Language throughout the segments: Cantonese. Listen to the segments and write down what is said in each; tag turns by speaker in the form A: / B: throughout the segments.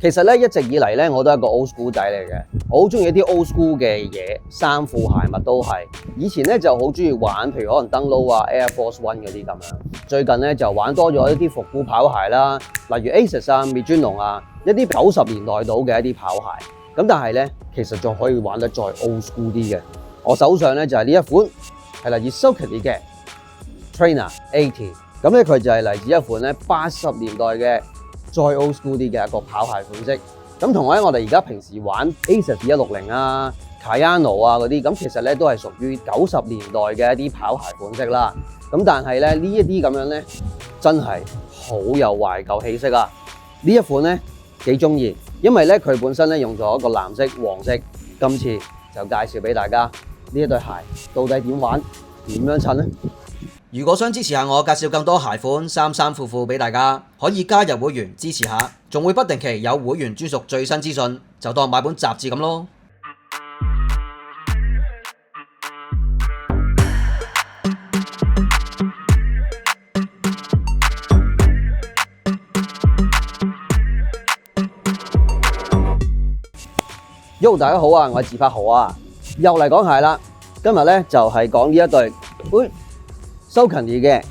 A: 其實咧一直以嚟咧，我都係一個 old school 仔嚟嘅，我好中意一啲 old school 嘅嘢，衫褲鞋襪都係。以前咧就好中意玩，譬如可能登陸啊、Air Force One 嗰啲咁樣。最近咧就玩多咗一啲復古跑鞋啦，例如 Asics 啊、Mizuno 啊，一啲90年代到嘅一啲跑鞋。咁但係咧，其實仲可以玩得再 old school 啲嘅。我手上咧就係呢一款係嚟自 Saucony 嘅 Trainer 80。咁咧佢就係嚟自一款咧80年代嘅再 old school 啲嘅一個跑鞋款式。咁同我哋而家平時玩 Asics 160啊、Kayano 啊嗰啲，咁其實咧都係屬於90年代嘅一啲跑鞋款式啦。咁但係咧呢一啲咁樣咧，真係好有懷舊氣息啊！呢一款咧幾中意，因為咧佢本身咧用咗一個藍色、黃色，今次就介紹俾大家呢一對鞋到底點玩、點樣襯呢？
B: 如果想支持下我介紹更多鞋款、衫褲俾大家，可以加入會員支持下，仲會不定期有會員專屬最新資訊，就當買本雜誌咁咯。
A: Yo， 大家好啊，我係自拍豪啊，又嚟講鞋啦。今日咧就係講呢一對Saucony 嘅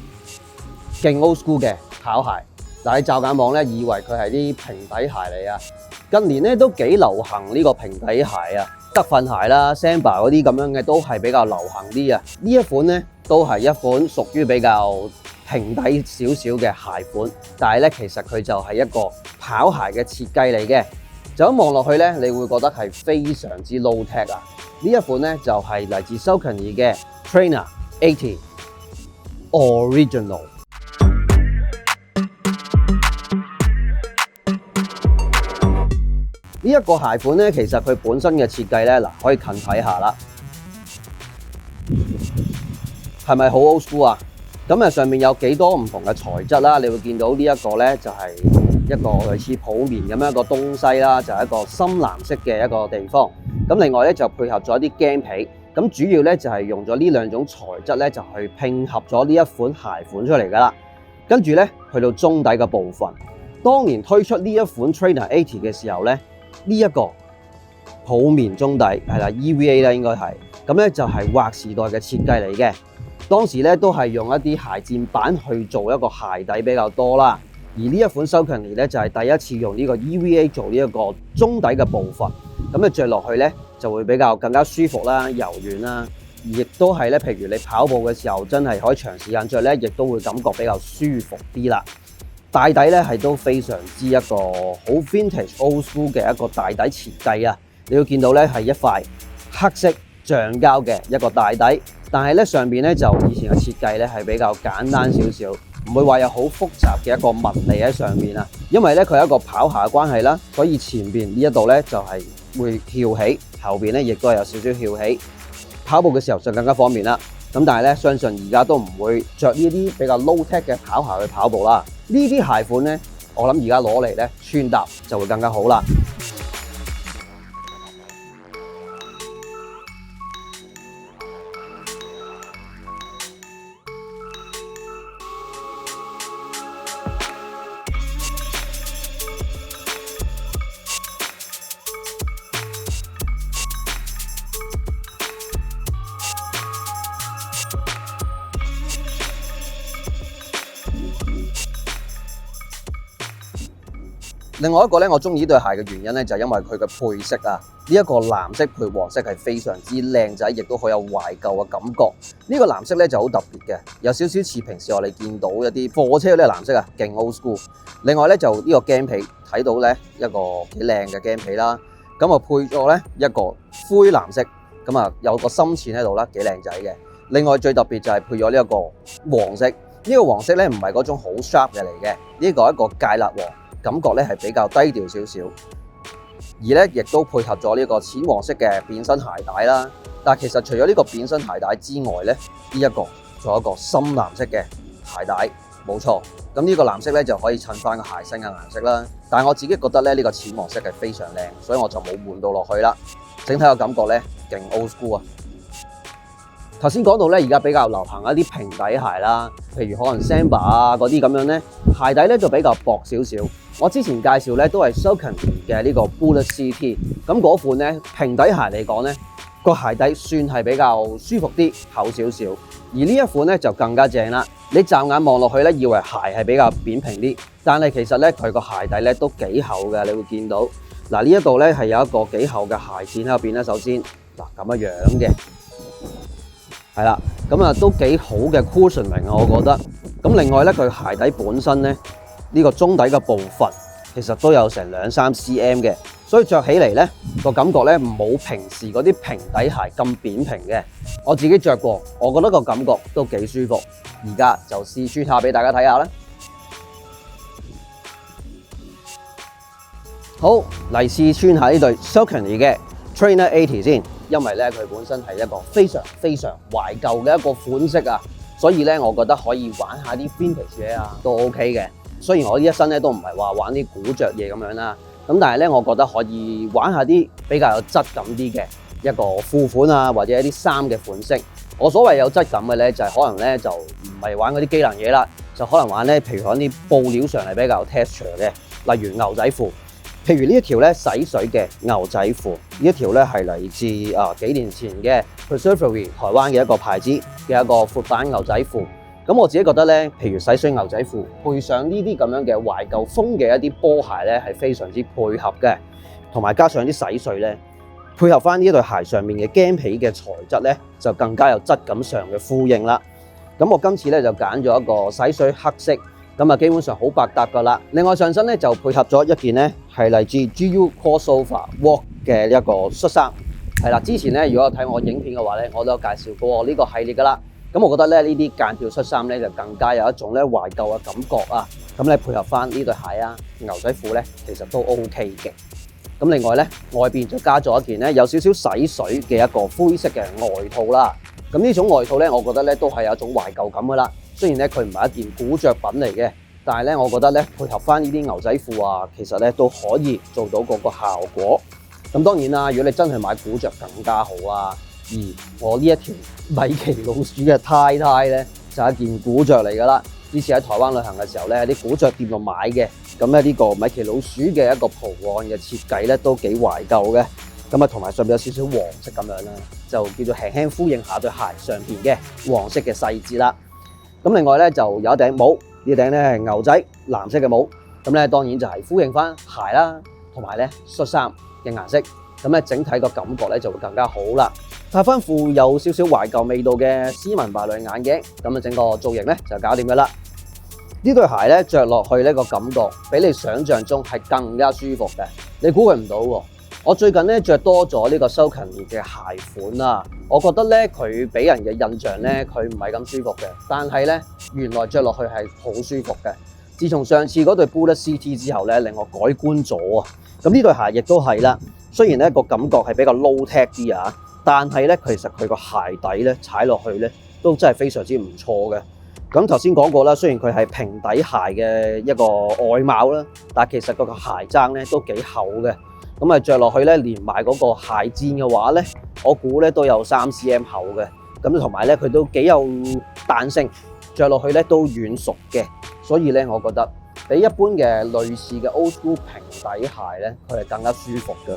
A: 勁 old school 嘅跑鞋。但係驟眼望咧，以為佢係啲平底鞋嚟啊。近年咧都幾流行呢個平底鞋啊，德訓鞋啦、Samba 嗰啲咁樣嘅都係比較流行啲啊。呢一款咧都係一款屬於比較平底少少嘅鞋款，但係咧其實佢就係一個跑鞋嘅設計嚟嘅。就咁望落去咧，你會覺得係非常之 low tech 啊！呢一款咧就係嚟自 Saucony 嘅 Trainer 80 Original。呢一個鞋款咧，其實佢本身嘅設計咧，嗱可以近睇下啦，係咪好 old school 啊？咁啊上面有幾多唔同嘅材質啦，你會見到呢一個咧就係一個類似泡棉咁樣一個東西啦，就係一個深藍色嘅一個地方。咁另外咧就配合咗一啲麂皮，咁主要咧就係用咗呢兩種材質咧就去拼合咗呢一款鞋款出嚟噶啦。跟住咧去到中底嘅部分，當年推出呢一款 Trainer 80嘅時候咧，呢一個泡棉中底係啦 EVA 啦應該係，咁咧就係劃時代嘅設計嚟嘅。當時咧都係用一啲鞋墊板去做一個鞋底比較多啦。而呢一款 Saucony 咧就係第一次用呢個 EVA 做呢一個中底嘅部分，咁咧着落去咧就會比較更加舒服啦、柔軟啦，而亦都係咧，譬如你跑步嘅時候真係可以長時間着咧，亦都會感覺比較舒服啲啦。大底咧係都非常之一個好 vintage old school 嘅一個大底設計啊！你要見到咧係一塊黑色橡膠嘅一個大底，但係咧上邊咧就以前嘅設計咧係比較簡單少少。唔會話有好複雜嘅一個紋理喺上面啊，因為咧佢係一個跑鞋嘅關係啦，所以前邊呢一度咧就係會翹起，後邊咧亦都係有少少翹起，跑步嘅時候就更加方便啦。咁但係咧，相信而家都唔會着呢啲比較 low tech 嘅跑鞋去跑步啦。呢啲鞋款咧，我諗而家攞嚟咧穿搭就會更加好啦。另外一個咧，我中意呢對鞋嘅原因咧，就係因為佢嘅配色啊，呢一個藍色配黃色係非常之靚仔，亦都好有懷舊嘅感覺。呢個藍色咧就好特別嘅，有少少似平時我哋見到一啲貨車嗰啲藍色啊，勁 old school。另外咧就呢個麂皮睇到咧一個幾靚嘅麂皮啦，咁啊配咗咧一個灰藍色，咁啊有個深淺喺度啦，幾靚仔嘅。另外最特別就係配咗呢一個黃色，呢個黃色咧唔係嗰種好 sharp 嘅嚟嘅，呢個係一個芥辣黃。感覺咧係比較低調少少，而咧亦都配合咗呢個淺黃色嘅扁身鞋帶啦。但係其實除咗呢個扁身鞋帶之外咧，呢一個仲有一個深藍色嘅鞋帶，冇錯。咁呢個藍色咧就可以襯翻個鞋身嘅顏色啦。但係我自己覺得咧呢個淺黃色係非常靚，所以我就冇換到落去啦。整體嘅感覺咧勁 old school 啊！頭先講到咧，而家比較流行一啲平底鞋啦，譬如可能 Samba 啊嗰啲咁樣咧，鞋底咧就比較薄少少。我之前介紹咧都係 Saucony 嘅呢個 Bullet CT， 咁嗰款咧平底鞋嚟講咧個鞋底算係比較舒服啲，厚少少。而呢一款咧就更加正啦。你驟眼望落去咧，以為鞋係比較扁平啲，但係其實咧佢個鞋底咧都幾厚嘅，你會見到嗱呢一度咧係有一個幾厚嘅鞋墊喺入邊咧。首先嗱咁樣嘅，係啦，咁啊都幾好嘅 cushioning 啊，我覺得。咁另外咧佢鞋底本身咧呢個中底嘅部分其實都有成2-3 cm 嘅，所以着起嚟咧個感覺咧冇平時嗰啲平底鞋咁扁平嘅。我自己着過，我覺得個感覺都幾舒服。而家就試穿下俾大家睇下啦。好，嚟試穿下呢對 Saucony 嘅 Trainer 80先，因為咧佢本身係一個非常懷舊嘅一個款式啊，所以咧我覺得可以玩下啲 vintage 嘢啊，都 OK 嘅。雖然我呢一身咧都唔係話玩啲古着嘢咁樣啦，咁但係咧我覺得可以玩下啲比較有質感啲嘅一個褲款啊，或者一啲衫嘅款式。我所謂有質感嘅咧，就係可能咧就唔係玩嗰啲機能嘢啦，就可能玩咧，譬如講啲布料上係比較 texture 嘅，例如牛仔褲。譬如呢一條咧洗水嘅牛仔褲，呢一條咧係嚟自幾年前嘅 Preservery 台灣嘅一個牌子嘅一個闊版牛仔褲。咁我自己覺得咧，譬如洗水牛仔褲配上呢啲咁樣嘅懷舊風嘅一啲波鞋咧，係非常之配合嘅，同埋加上啲洗水咧，配合翻呢對鞋上面嘅麂皮嘅材質咧，就更加有質感上嘅呼應啦。咁我今次咧就揀咗一個洗水黑色，咁啊基本上好百搭噶啦。另外上身咧就配合咗一件咧係嚟自 GU Crossover Walk 嘅一個恤衫，係啦。之前咧如果有睇我影片嘅話咧，我都有介紹過呢個系列噶啦。咁我覺得咧呢啲間條恤衫咧就更加有一種咧懷舊嘅感覺啊。咁你配合翻呢對鞋啊、牛仔褲咧，其實都 OK 嘅。咁另外咧外邊就加咗一件咧有少少洗水嘅一個灰色嘅外套啦。咁呢種外套咧，我覺得咧都係有一種懷舊感噶啦。雖然咧佢唔係一件古着品嚟嘅，但係咧我覺得咧配合翻呢啲牛仔褲啊，其實咧都可以做到嗰個效果。咁當然啦，如果你真係買古着更加好啊。而我呢一條米奇老鼠嘅呔咧，就係一件古着嚟噶啦。之前喺台灣旅行嘅時候咧，啲古着店度買嘅，咁咧呢個米奇老鼠嘅一個圖案嘅設計咧都幾懷舊嘅。咁啊，同埋上面有少少黃色咁樣啦，就叫做輕輕呼應下對鞋上邊嘅黃色嘅細節啦。咁另外咧就有一頂帽，呢頂咧係牛仔藍色嘅帽，咁咧當然就係呼應翻鞋啦，同埋咧恤衫嘅顏色，咁咧整體個感覺咧就會更加好啦。戴翻副有少少懷舊味道嘅斯文敗類眼鏡，咁啊整個造型咧就搞掂噶啦。呢對鞋咧着落去呢個感覺，比你想象中係更加舒服嘅。你估佢唔到喎。我最近咧着多咗呢個 Saucony 嘅鞋款啦，我覺得咧佢俾人嘅印象咧佢唔係咁舒服嘅，但係咧原來着落去係好舒服嘅。自從上次嗰對 Bullet CT 之後咧，令我改觀咗啊！咁呢對鞋亦都係啦，雖然咧個感覺係比較 low tech 啲啊，但係咧其實佢個鞋底咧踩落去咧都真係非常之唔錯嘅。咁頭先講過啦，雖然佢係平底鞋嘅一個外貌啦，但係其實個鞋踭咧都幾厚嘅。咁啊着落去咧，連埋嗰個鞋墊嘅話咧，我估咧都有3 cm 厚嘅。咁同埋咧，佢都幾有彈性，着落去咧都軟熟嘅。所以咧，我覺得比一般嘅類似嘅 old school 平底鞋咧，佢係更加舒服嘅。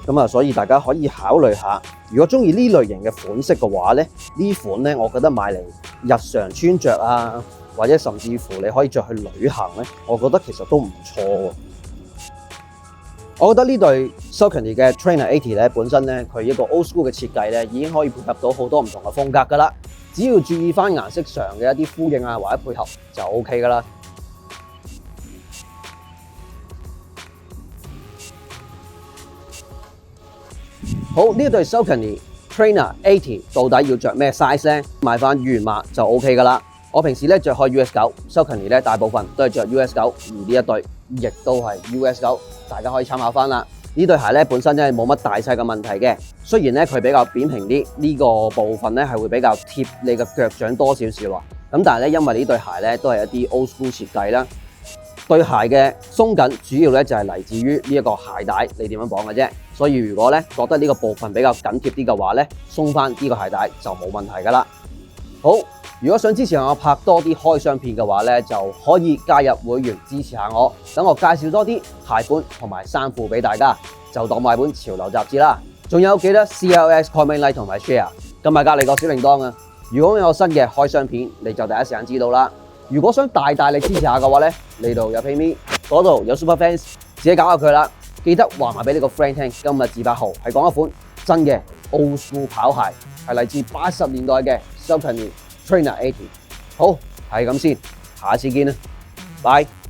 A: 咁啊，所以大家可以考慮下，如果中意呢類型嘅款式嘅話咧，呢款咧，我覺得買嚟日常穿着啊，或者甚至乎你可以着去旅行咧，我覺得其實都唔錯喎。我覺得呢對 Saucony 嘅 Trainer 80咧，本身咧佢一個 old school 嘅設計咧，已經可以配合到好多唔同嘅風格噶啦。只要注意翻顏色上嘅一啲呼應啊，或者配合就 OK 噶啦。好，呢對 Saucony Trainer 80到底要着咩 size 咧？買翻原碼就 OK 噶啦。我平時咧着開 US9， Saucony 咧大部分都係着 US9， 而呢一對亦都係 US9， 大家可以參考翻啦。呢對鞋咧本身真係冇乜大細嘅問題嘅，雖然咧佢比較扁平啲，呢個部分咧係會比較貼你嘅腳掌多少少啊。咁但係咧因為呢對鞋咧都係一啲 old school 設計啦，對鞋嘅鬆緊主要咧就係嚟自於呢一個鞋帶你點樣綁嘅啫。所以如果咧覺得呢個部分比較緊貼啲嘅話咧，鬆翻呢個鞋帶就冇問題噶啦。好。如果想支持下我拍多啲開箱片嘅話咧，就可以加入會員支持下我，等我介紹多啲鞋款同埋衫褲俾大家，就當買本潮流雜誌啦。仲有記得 CLS comment like 同埋 share， 撳埋隔離個小鈴鐺啊！如果有新嘅開箱片，你就第一時間知道啦。如果想大力支持下嘅話咧，呢度有 PayMe， 嗰度有 Super Fans， 自己搞下佢啦。記得話埋俾你個 friend 聽，今日自8號係講一款真嘅 old school 跑鞋，係嚟自80年代嘅 Saucony Trainer 80。好，係咁先，下次見啦，拜。